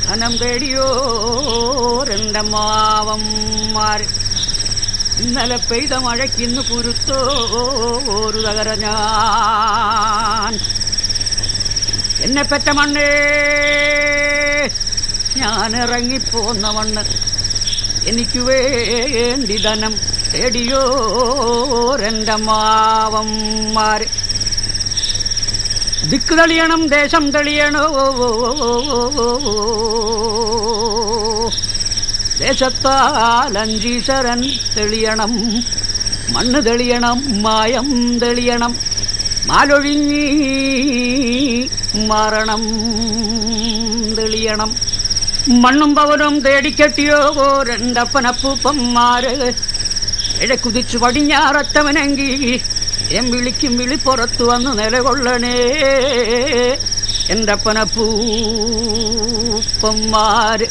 ധനം തേടിയോരെന്റെ മാവന്മാർ. ഇന്നലെ പെയ്ത മഴയ്ക്കിന്ന് കുരുത്തോരു തകര ഞാൻ. എന്നെ പെറ്റ മണ്ണേ, ഞാൻ ഇറങ്ങിപ്പോന്ന മണ്ണ്. എനിക്കു വേണ്ടി ധനം തേടിയോരെന്റെ മാവന്മാര്. ദിക്ക് തെളിയണം, ദേശം തെളിയണോ, ദേശത്താൽ അഞ്ചീശ്വരൻ തെളിയണം. മണ്ണ് തെളിയണം, മായം തെളിയണം, മാലൊഴിഞ്ഞി മാറണം തെളിയണം. മണ്ണും പവനും തേടിക്കെട്ടിയോ രണ്ടപ്പനപ്പൂപ്പന്മാര്. ഇഴക്കുതിച്ചു പടിഞ്ഞാററ്റവനെങ്കി വിളിക്കും വിളിപ്പുറത്തു വന്ന് നിലകൊള്ളണേ എന്റെ അപ്പനപ്പൂപ്പന്മാര്.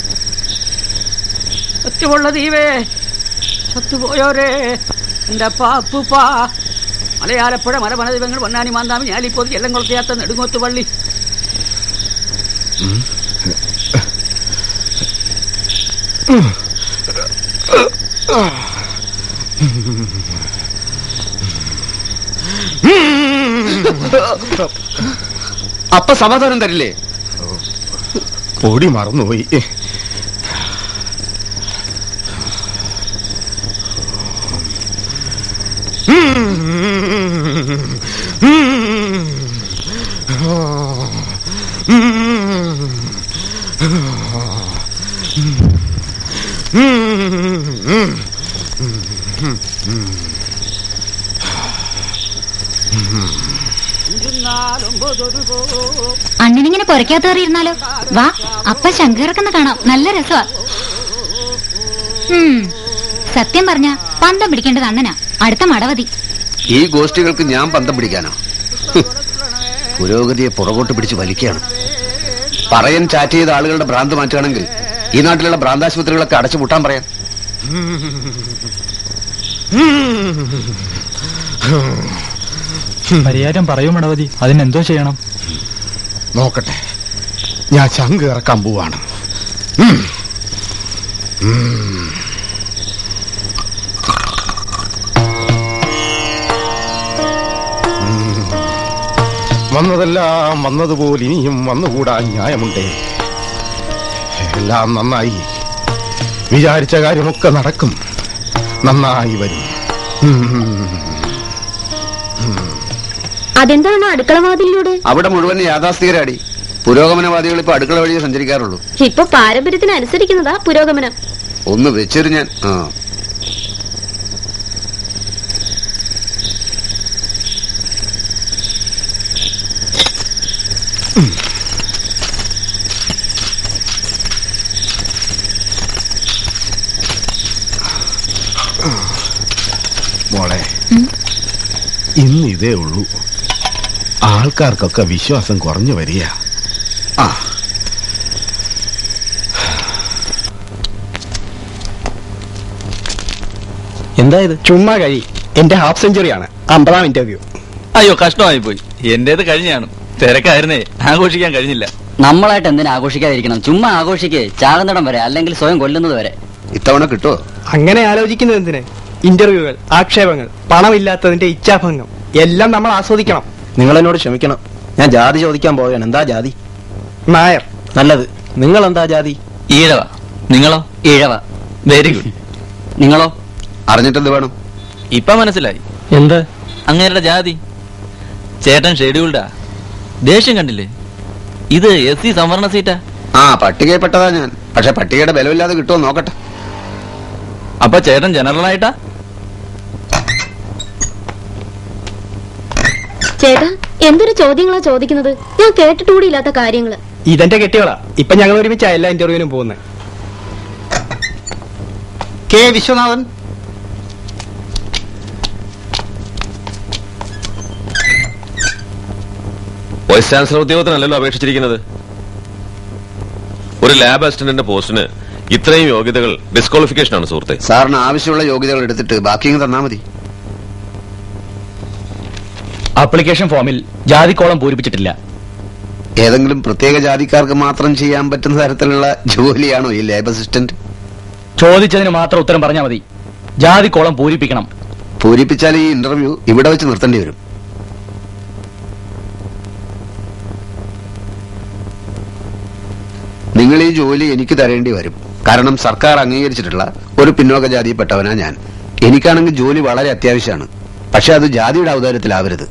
ഒറ്റവുള്ള ദീവേ ചത്തുപോയോരേ എന്റെ അപ്പാപ്പൂപ്പാ. മലയാലപ്പുഴ മലമനദീപങ്ങൾ പൊന്നാനി മാന്താമി ഞാലിപ്പോതി എല്ലാം കൊളത്തിയാത്ത നെടുങ്ങോത്ത് പള്ളി. അപ്പ സമാധാനം തരില്ലേ? പൊടി മറന്നുപോയി. അണ്ണനിങ്ങനെ പൊരക്കാത്തേറിയിരുന്നാലോ? വാ, അപ്പ ശങ്കിറക്കുന്ന കാണാം, നല്ല രസമാ. സത്യം പറഞ്ഞ പന്തം പിടിക്കേണ്ടത് അണ്ണനാ, അടുത്ത മടവതി. ഈ ഗോഷ്ഠികൾക്ക് ഞാൻ പന്തം പിടിക്കാനോ? പുരോഗതിയെ പുറകോട്ട് പിടിച്ച് വലിക്കുകയാണ്. പറയാൻ ചാറ്റ് ചെയ്ത ആളുകളുടെ ഭ്രാന്ത് മാറ്റുകയാണെങ്കിൽ ഈ നാട്ടിലുള്ള ഭ്രാന്താശുപത്രികളൊക്കെ അടച്ചുപൂട്ടാൻ പറയാൻ. പരിഹാരം പറയൂ മടവതി, അതിനെന്തോ ചെയ്യണം? നോക്കട്ടെ, ഞാൻ ശംഖ് ഇറക്കാൻ പോവാണ്. വന്നതെല്ലാം വന്നതുപോലെ ഇനിയും വന്നുകൂടാൻ ന്യായമുണ്ടേ. എല്ലാം നന്നായി, വിചാരിച്ച കാര്യമൊക്കെ നടക്കും, നന്നായി വരും. അതെന്താണ് അടുക്കളവാതിലൂടെ? അവിടെ മുഴുവൻ യാഥാസ്ഥികരാടി. പുരോഗമനവാദികൾ ഇപ്പൊ അടുക്കള വഴിയെ സഞ്ചരിക്കാറുള്ളൂ. ഇപ്പൊ പാരമ്പര്യത്തിന് അനുസരിക്കുന്നതാ പുരോഗമനം. ഒന്ന് വെച്ചൊരു ഞാൻ. മോളെ, ഇന്ന് ഇതേ ഉള്ളൂ. ആൾക്കാർക്കൊക്കെ വിശ്വാസം കുറഞ്ഞു വരിക. എന്തായത്? ചുമ്മാ കഴി. എന്റെ ഹാഫ് സെഞ്ചുറിയാണ്, 50ാം ഇന്റർവ്യൂ. അയ്യോ, കഷ്ടമായി പോയി. എന്റേത് കഴിഞ്ഞാണ്. തിരക്കായിരുന്നേ, ആഘോഷിക്കാൻ കഴിഞ്ഞില്ല. നമ്മളായിട്ട് എന്തിനാ ആഘോഷിക്കാതിരിക്കണം? ചുമ്മാ ആഘോഷിക്കേ, ചാകുന്നിടം വരെ, അല്ലെങ്കിൽ സ്വയം കൊല്ലുന്നത് വരെ. ഇത്തവണ കിട്ടുമോ? അങ്ങനെ ആലോചിക്കുന്നത് എന്തിന്? ഇന്റർവ്യൂകൾ, ആക്ഷേപങ്ങൾ, പണമില്ലാത്തതിന്റെ ഇച്ഛാഭംഗം എല്ലാം നമ്മൾ ആസ്വദിക്കണം. നിങ്ങൾ എന്നോട് ക്ഷമിക്കണം, ഞാൻ ജാതി ചോദിക്കാൻ പോവുകയാണ്. എന്താ ജാതി? നായർ. നല്ലത്. നിങ്ങൾ എന്താ ജാതി? ഈഴവ. നിങ്ങളോ? ഈഴവ. Very good. നിങ്ങളോ? അറിഞ്ഞിട്ടെന്ത് വേണം? ഇപ്പൊ മനസ്സിലായി. എന്ത്? അങ്ങേരുടെ ജാതി. ചേട്ടൻ ഷെഡ്യൂൾഡാ. ദേഷ്യം കണ്ടില്ലേ? ഇത് SC സംവരണ സീറ്റാ. പട്ടികയിൽപ്പെട്ടതാ ഞാൻ. പക്ഷെ പട്ടികയുടെ ബലമില്ലാതെ കിട്ടുമോ നോക്കട്ടെ. അപ്പൊ ചേട്ടൻ ജനറലായിട്ടാ? ചേട്ടാ, എന്തൊരു ചോദ്യങ്ങളാ ചോദിക്കുന്നത്? ഞാൻ കേട്ടിട്ടുകൂടി ഇല്ലാത്ത കാര്യങ്ങള്. ഇതെന്റെ കെട്ടിയോളാ. ഇപ്പൊ ഞങ്ങൾ ഒരുമിച്ചാ എല്ലാ ഇന്റർവ്യൂവിനും പോകുന്നത്. കെ വിശ്വനാഥൻ. വൈസ് ചാൻസലർ ഉദ്യോഗത്തിനല്ലല്ലോ അപേക്ഷിച്ചിരിക്കുന്നത്. ഒരു ലാബ് അസിസ്റ്റന്റിന്റെ പോസ്റ്റിന് ഇത്രയും യോഗ്യതകൾ ഡിസ്ക്വാളിഫിക്കേഷൻ ആണ് സുഹൃത്തെ. സാറിന് ആവശ്യമുള്ള യോഗ്യതകൾ എടുത്തിട്ട് ബാക്കി തന്നാ മതി. ആപ്ലിക്കേഷൻ ഫോമിൽ ജാതിക്കോളം പൂരിപ്പിച്ചിട്ടില്ല. ഏതെങ്കിലും പ്രത്യേക ജാതിക്കാർക്ക് മാത്രം ചെയ്യാൻ പറ്റുന്ന തരത്തിലുള്ള ജോലിയാണോ ഈ ലേബർ അസിസ്റ്റന്റ്? ചോദിച്ചതിന് മാത്രം ഉത്തരം പറഞ്ഞാൽ മതി. ജാതിക്കോളം പൂരിപ്പിക്കണം. പൂരിപ്പിച്ചാൽ ഈ ഇന്റർവ്യൂ ഇവിടെ വെച്ച് നിർത്തേണ്ടി വരും. നിങ്ങൾ ഈ ജോലി എനിക്ക് തരേണ്ടി വരും. കാരണം സർക്കാർ അംഗീകരിച്ചിട്ടുള്ള ഒരു പിന്നോക്ക ജാതിയിൽപ്പെട്ടവനാ ഞാൻ. എനിക്കാണെങ്കിൽ ജോലി വളരെ അത്യാവശ്യമാണ്. പക്ഷെ അത് ജാതിയുടെ ഔദാര്യത്തിലാവരുത്.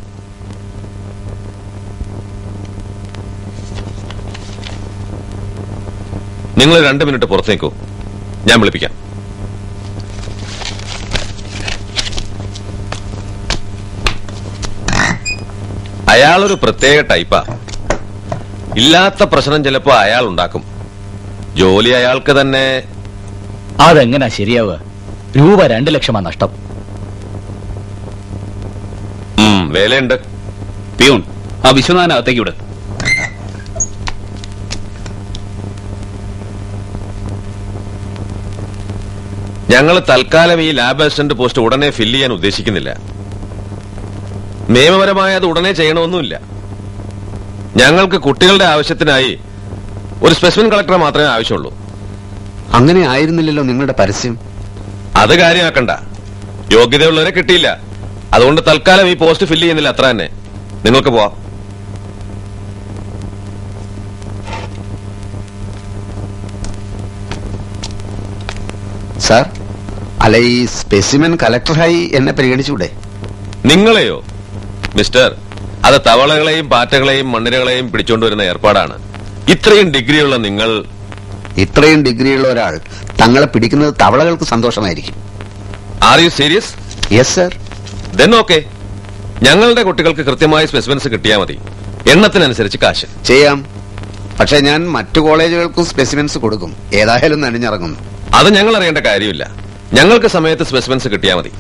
നിങ്ങൾ 2 മിനിറ്റ് പുറത്തേക്കോ, ഞാൻ വിളിപ്പിക്കാം. അയാളൊരു പ്രത്യേക ടൈപ്പാ. ഇല്ലാത്ത പ്രശ്നം ചിലപ്പോ അയാൾ ഉണ്ടാക്കും. ജോലി അയാൾക്ക് തന്നെ. അതെങ്ങനാ ശരിയാവുക? രൂപ 2 ലക്ഷമാ നഷ്ടം. വേലയുണ്ട്. പിയൂൺ, ആ വിശ്വനാഥനകത്തേക്ക് വിട്. ഞങ്ങൾ തൽക്കാലം ഈ ലാബ് അസിസ്റ്റന്റ് പോസ്റ്റ് ഉടനെ ഫില്ല് ചെയ്യാൻ ഉദ്ദേശിക്കുന്നില്ല. നിയമപരമായ അത് ഉടനെ ചെയ്യണമെന്നുമില്ല. ഞങ്ങൾക്ക് കുട്ടികളുടെ ആവശ്യത്തിനായി ഒരു സ്പെസിമെൻ കളക്ടറെ മാത്രമേ ആവശ്യമുള്ളൂ. അങ്ങനെ ആയിരുന്നില്ലല്ലോ നിങ്ങളുടെ പരസ്യം. അത് കാര്യമാക്കണ്ട. യോഗ്യതയുള്ളവരെ കിട്ടിയില്ല. അതുകൊണ്ട് തൽക്കാലം ഈ പോസ്റ്റ് ഫില്ല് ചെയ്യുന്നില്ല, അത്ര തന്നെ. നിങ്ങൾക്ക് പോവാം. സാർ, അല്ല ഈ സ്പെസിമെൻ കളക്ടറായി എന്നെ പരിഗണിച്ചൂടെ? നിങ്ങളെയോ? മിസ്റ്റർ, അത് തവളകളെയും പാറ്റകളെയും മണ്ണിരകളെയും പിടിച്ചുകൊണ്ടുവരുന്ന ഏർപ്പാടാണ്. ഇത്രയും ഡിഗ്രിയുള്ള നിങ്ങൾ. ഇത്രയും ഡിഗ്രിയുള്ള ഒരാൾ തങ്ങളെ പിടിക്കുന്നത് തവളകൾക്ക് സന്തോഷമായിരിക്കും. Are you serious? Yes sir. Then okay. ഞങ്ങളുടെ കുട്ടികൾക്ക് കൃത്യമായ സ്പെസിമെൻസ് കിട്ടിയാൽ മതി. എണ്ണത്തിനനുസരിച്ച് കാശ് ചെയ്യാം. പക്ഷെ ഞാൻ മറ്റു കോളേജുകൾക്കും സ്പെസിമെൻസ് കൊടുക്കും. ഏതായാലും നനഞ്ഞിറങ്ങുന്നു. അത് ഞങ്ങൾ അറിയേണ്ട കാര്യമില്ല. ഞങ്ങൾക്ക് സമയത്ത് സ്പെസിമെൻസ് കിട്ടിയാൽ മതി.